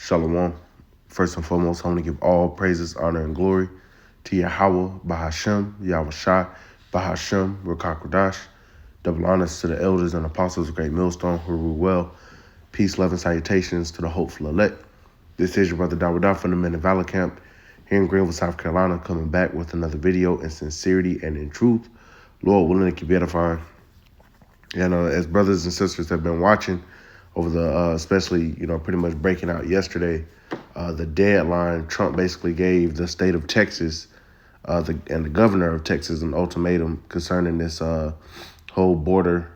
Shalom. First and foremost, I want to give all praises, honor, and glory to Yahweh, Bahashem, Yahweh Shai, Bahashem, Rakakwadash. Double honors to the elders and apostles of Great Millstone who rule well. Peace, love, and salutations to the hopeful elect. This is your brother Dawadah from the Men in Valor Camp here in Greenville, South Carolina, coming back with another video in sincerity and in truth. Lord willing to keep edifying. And as brothers and sisters have been watching over the, especially, pretty much breaking out yesterday, the deadline, Trump basically gave the state of Texas and the governor of Texas an ultimatum concerning this whole border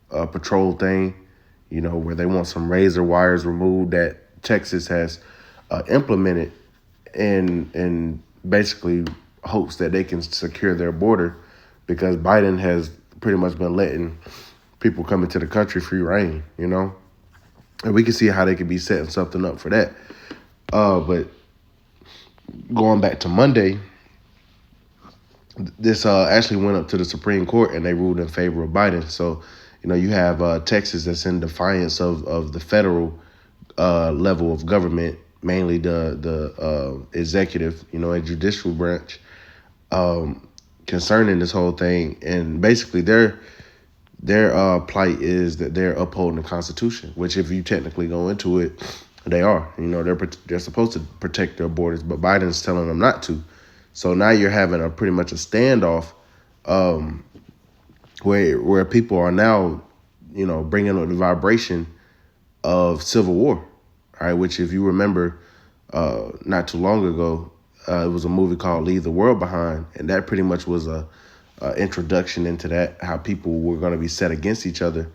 patrol thing, where they want some razor wires removed that Texas has implemented in basically hopes that they can secure their border, because Biden has pretty much been letting people come into the country free reign, and we can see how they could be setting something up for that. But going back to Monday, this actually went up to the Supreme Court and they ruled in favor of Biden. So, you have Texas that's in defiance of the federal level of government, mainly the executive, and judicial branch, concerning this whole thing. And basically their plight is that they're upholding the Constitution, which if you technically go into it, they are. They're supposed to protect their borders, but Biden's telling them not to. So now you're having pretty much a standoff where people are now, bringing up the vibration of civil war, all right, which if you remember not too long ago, it was a movie called Leave the World Behind, and that pretty much was a introduction into that, how people were going to be set against each other.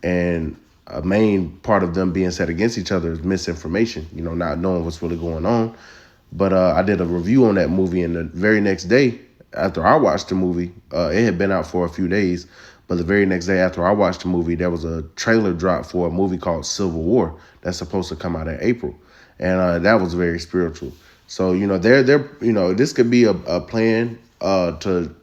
And a main part of them being set against each other is misinformation, not knowing what's really going on. But I did a review on that movie, and the very next day after I watched the movie, it had been out for a few days, but the very next day after I watched the movie, there was a trailer drop for a movie called Civil War that's supposed to come out in April. And that was very spiritual. So, they're this could be a plan to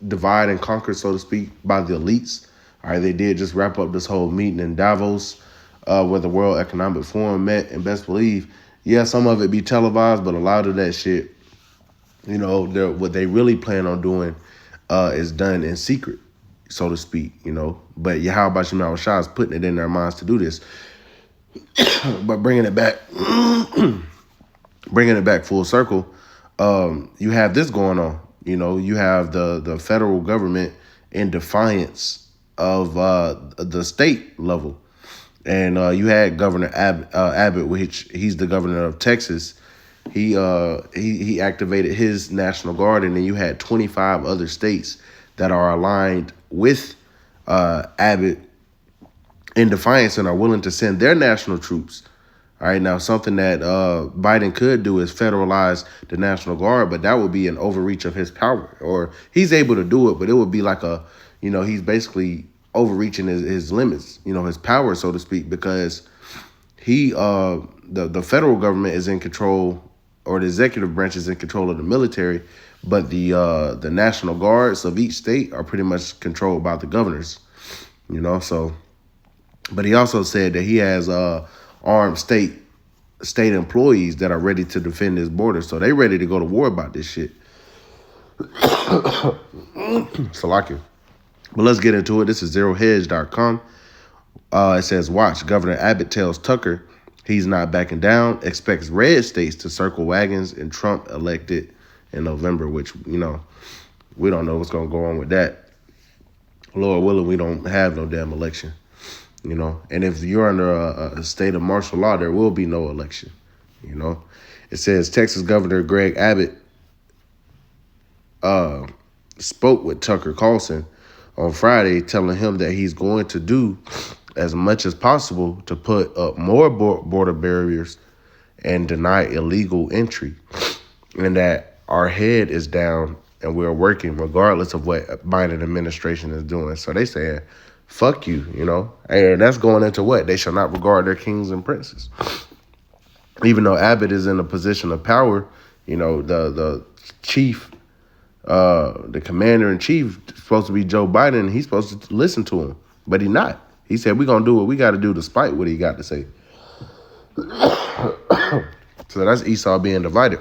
divide and conquer, so to speak, by the elites. All right, they did just wrap up this whole meeting in Davos, where the World Economic Forum met, and best believe, yeah, some of it be televised, but a lot of that shit, what they really plan on doing is done in secret, so to speak, But Yahweh Shai Shai is putting it in their minds to do this. But bringing it back full circle, you have this going on. You have the federal government in defiance of the state level. And you had Governor Abbott, which he's the governor of Texas. He activated his National Guard, and then you had 25 other states that are aligned with Abbott in defiance and are willing to send their national troops. All right, now something that Biden could do is federalize the National Guard, but that would be an overreach of his power. Or he's able to do it, but it would be like he's basically overreaching his limits, his power, so to speak, because the federal government is in control, or the executive branch is in control of the military, but the National Guards of each state are pretty much controlled by the governors, so. But he also said that he has armed state employees that are ready to defend his border, so they ready to go to war about this shit. Salakia. But let's get into it. This is zerohedge.com. It says, watch, Governor Abbott tells Tucker he's not backing down, expects red states to circle wagons, and Trump elected in November, which, we don't know what's going to go on with that. Lord willing, we don't have no damn election, And if you're under a state of martial law, there will be no election, It says Texas Governor Greg Abbott spoke with Tucker Carlson on Friday, telling him that he's going to do as much as possible to put up more border barriers and deny illegal entry, and that our head is down and we're working regardless of what Biden administration is doing. So they saying, fuck you, and that's going into what? They shall not regard their kings and princes. Even though Abbott is in a position of power, the chief, the commander-in-chief is supposed to be Joe Biden, and he's supposed to listen to him, but he's not. He said, we're going to do what we got to do despite what he got to say. So that's Esau being divided.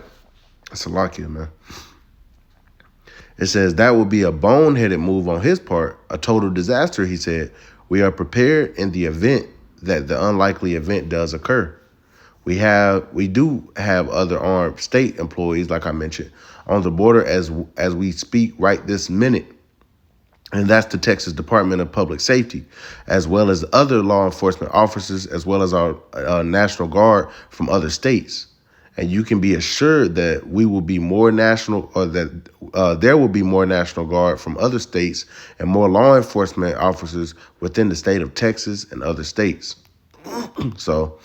That's a lock here, man. It says that would be a boneheaded move on his part, a total disaster, he said. We are prepared in the event that the unlikely event does occur. We do have other armed state employees, like I mentioned, on the border as we speak right this minute. And that's the Texas Department of Public Safety, as well as other law enforcement officers, as well as our National Guard from other states. And you can be assured that we will be more national, or that there will be more National Guard from other states and more law enforcement officers within the state of Texas and other states. So,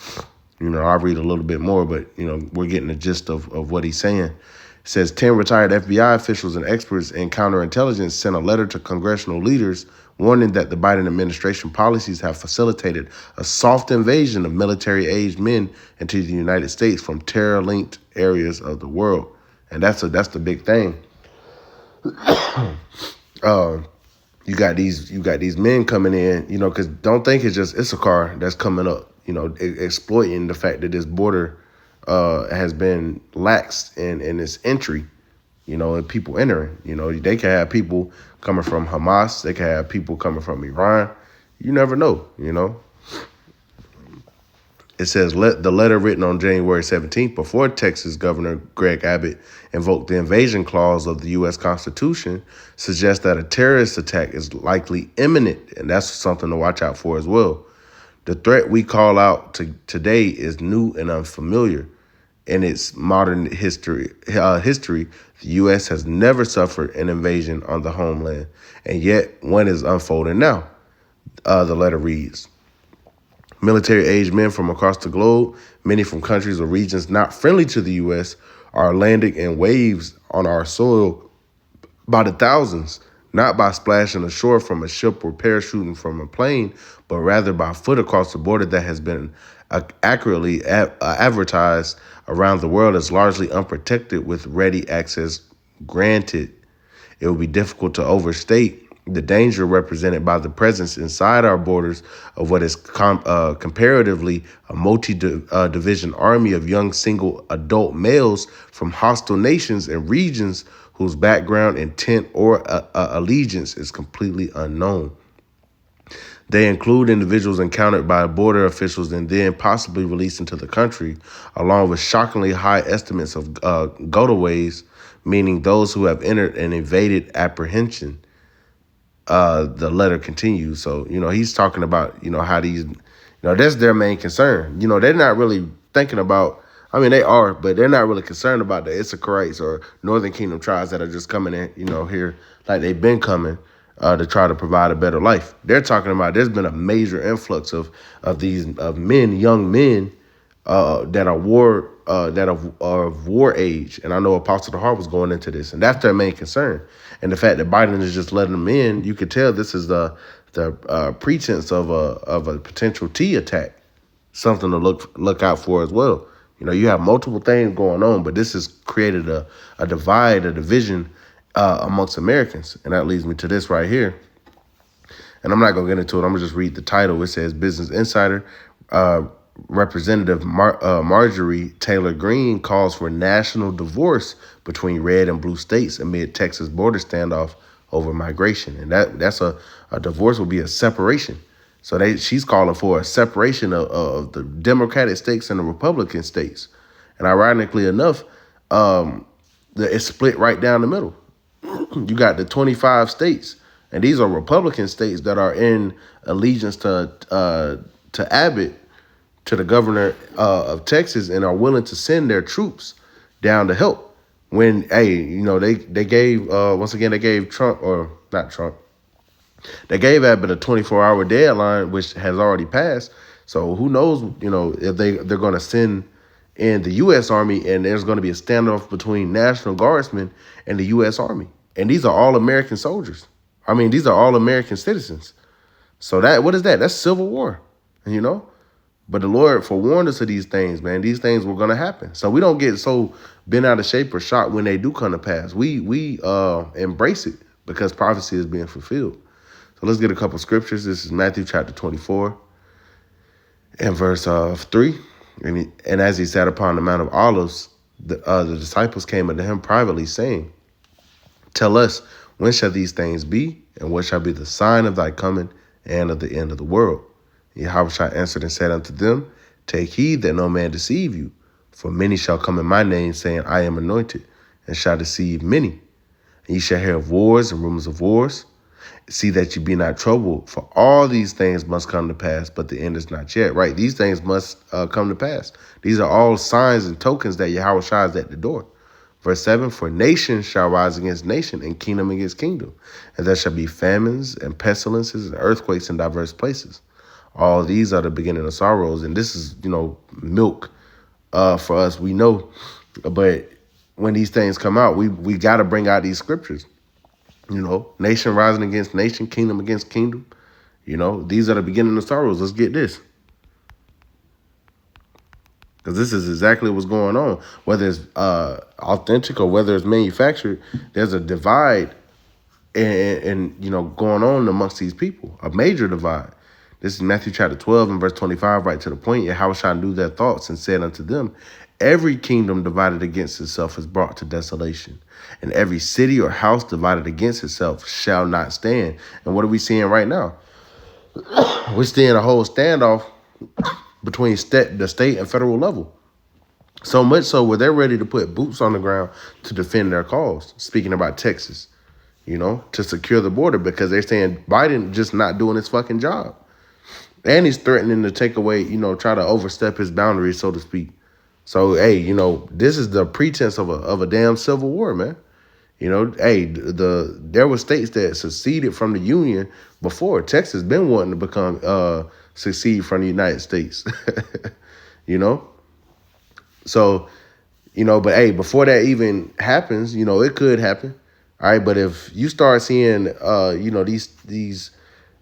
I'll read a little bit more, but, we're getting the gist of what he's saying. It says 10 retired FBI officials and experts in counterintelligence sent a letter to congressional leaders warning that the Biden administration policies have facilitated a soft invasion of military-aged men into the United States from terror-linked areas of the world. And that's the big thing. You got these men coming in, because don't think it's just Issachar that's coming up, exploiting the fact that this border has been laxed in its entry, and people entering. They can have people coming from Hamas. They can have people coming from Iran. You never know, It says the letter written on January 17th before Texas Governor Greg Abbott invoked the invasion clause of the U.S. Constitution suggests that a terrorist attack is likely imminent, and that's something to watch out for as well. The threat we call out today is new and unfamiliar. In its modern history, the U.S. has never suffered an invasion on the homeland, and yet one is unfolding now. The letter reads, military-aged men from across the globe, many from countries or regions not friendly to the U.S., are landing in waves on our soil by the thousands, not by splashing ashore from a ship or parachuting from a plane, but rather by foot across the border that has been accurately advertised around the world as largely unprotected with ready access granted. It would be difficult to overstate the danger represented by the presence inside our borders of what is comparatively a multi-division army of young single adult males from hostile nations and regions whose background, intent, or allegiance is completely unknown. They include individuals encountered by border officials and then possibly released into the country, along with shockingly high estimates of gotaways, meaning those who have entered and evaded apprehension. The letter continues. So, he's talking about, how these, that's their main concern. They're not really thinking about, they are, but they're not really concerned about the Issacharites or Northern Kingdom tribes that are just coming in, here like they've been coming to try to provide a better life. They're talking about there's been a major influx of men, young men that are war age. And I know Apostle DeHart was going into this, and that's their main concern. And the fact that Biden is just letting them in, you could tell this is the pretense of a potential T attack, something to look out for as well. You have multiple things going on, but this has created a divide, a division amongst Americans. And that leads me to this right here. And I'm not going to get into it. I'm going to just read the title. It says Business Insider, Representative Marjorie Taylor Greene calls for national divorce between red and blue states amid Texas border standoff over migration. And that's a divorce will be a separation. So she's calling for a separation of the Democratic states and the Republican states. And ironically enough, it's split right down the middle. You got the 25 states, and these are Republican states that are in allegiance to Abbott, to the governor of Texas, and are willing to send their troops down to help. When, they gave, once again, they gave Trump, or not Trump, they gave Abbott a 24-hour deadline, which has already passed. So who knows, if they're going to send in the U.S. Army, and there's going to be a standoff between National Guardsmen and the U.S. Army. And these are all American soldiers. These are all American citizens. So what is that? That's civil war, But the Lord forewarned us of these things, man. These things were going to happen. So we don't get so bent out of shape or shocked when they do come to pass. We embrace it because prophecy is being fulfilled. So let's get a couple scriptures. This is Matthew chapter 24 and verse 3. And as he sat upon the Mount of Olives, the disciples came unto him privately, saying, Tell us, when shall these things be, and what shall be the sign of thy coming and of the end of the world? Yahushua answered and said unto them, Take heed that no man deceive you, for many shall come in my name, saying, I am anointed, and shall deceive many. And ye shall hear of wars and rumors of wars. See that you be not troubled, for all these things must come to pass, but the end is not yet. Right? These things must come to pass. These are all signs and tokens that Yahushua is at the door. Verse 7, For nation shall rise against nation, and kingdom against kingdom. And there shall be famines and pestilences and earthquakes in diverse places. All these are the beginning of sorrows. And this is, milk for us. We know. But when these things come out, we got to bring out these scriptures. Nation rising against nation, kingdom against kingdom. These are the beginning of sorrows. Let's get this. Because this is exactly what's going on. Whether it's authentic or whether it's manufactured, there's a divide and going on amongst these people, a major divide. This is Matthew chapter 12 and verse 25, right to the point. Yahushua knew their thoughts and said unto them, Every kingdom divided against itself is brought to desolation, and every city or house divided against itself shall not stand. And what are we seeing right now? We're seeing a whole standoff between the state and federal level. So much so where they're ready to put boots on the ground to defend their cause. Speaking about Texas, to secure the border, because they're saying Biden just not doing his fucking job. And he's threatening to take away, try to overstep his boundaries, so to speak. So, hey, this is the pretense of a damn civil war, man. There were states that seceded from the Union before. Texas been wanting to become secede from the United States. So, but hey, before that even happens, it could happen. All right, but if you start seeing these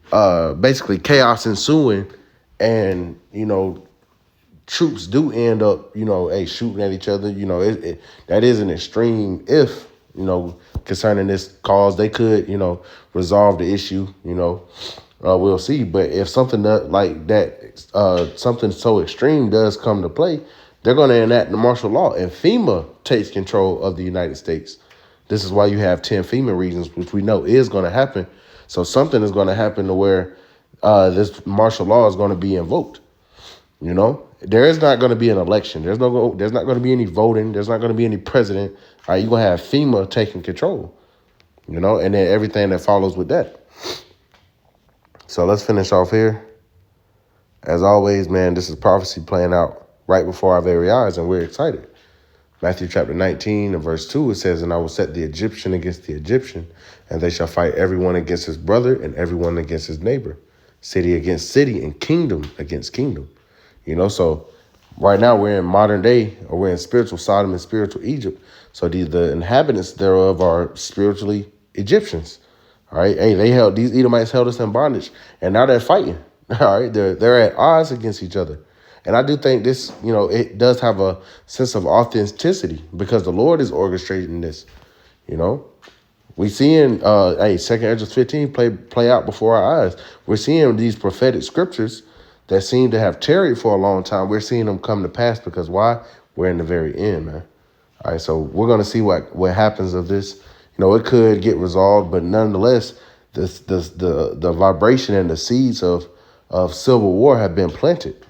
basically chaos ensuing, and troops do end up, shooting at each other. That is an extreme if, concerning this cause. They could, resolve the issue, we'll see. But if something like that, something so extreme does come to play, they're going to enact the martial law, and FEMA takes control of the United States. This is why you have 10 FEMA regions, which we know is going to happen. So something is going to happen to where this martial law is going to be invoked. There is not going to be an election. There's not going to be any voting. There's not going to be any president. All right, you're going to have FEMA taking control, and then everything that follows with that. So let's finish off here. As always, man, this is prophecy playing out right before our very eyes, and we're excited. Matthew chapter 19 and verse 2, it says, And I will set the Egyptian against the Egyptian, and they shall fight everyone against his brother and everyone against his neighbor, city against city, and kingdom against kingdom. So right now we're in modern day, or we're in spiritual Sodom and spiritual Egypt. So the inhabitants thereof are spiritually Egyptians. All right. Hey, these Edomites held us in bondage, and now they're fighting. All right. They're at odds against each other. And I do think this, it does have a sense of authenticity, because the Lord is orchestrating this. We seeing 2 Ezra 15 play out before our eyes. We're seeing these prophetic scriptures that seem to have tarried for a long time. We're seeing them come to pass, because why? We're in the very end, man. All right, so we're going to see what happens of this. It could get resolved, but nonetheless, the vibration and the seeds of civil war have been planted.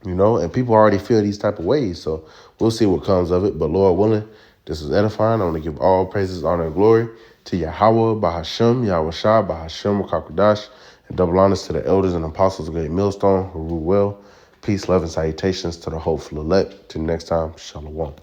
And people already feel these type of ways. So we'll see what comes of it. But Lord willing, this is edifying. I want to give all praises, honor, and glory to Yahweh, Bahashem, Yahweh Shah, Bahashem, Kakodash, and double honors to the elders and apostles of Great Millstone who rule well. Peace, love, and salutations to the hopeful elect. Till next time, Shalom.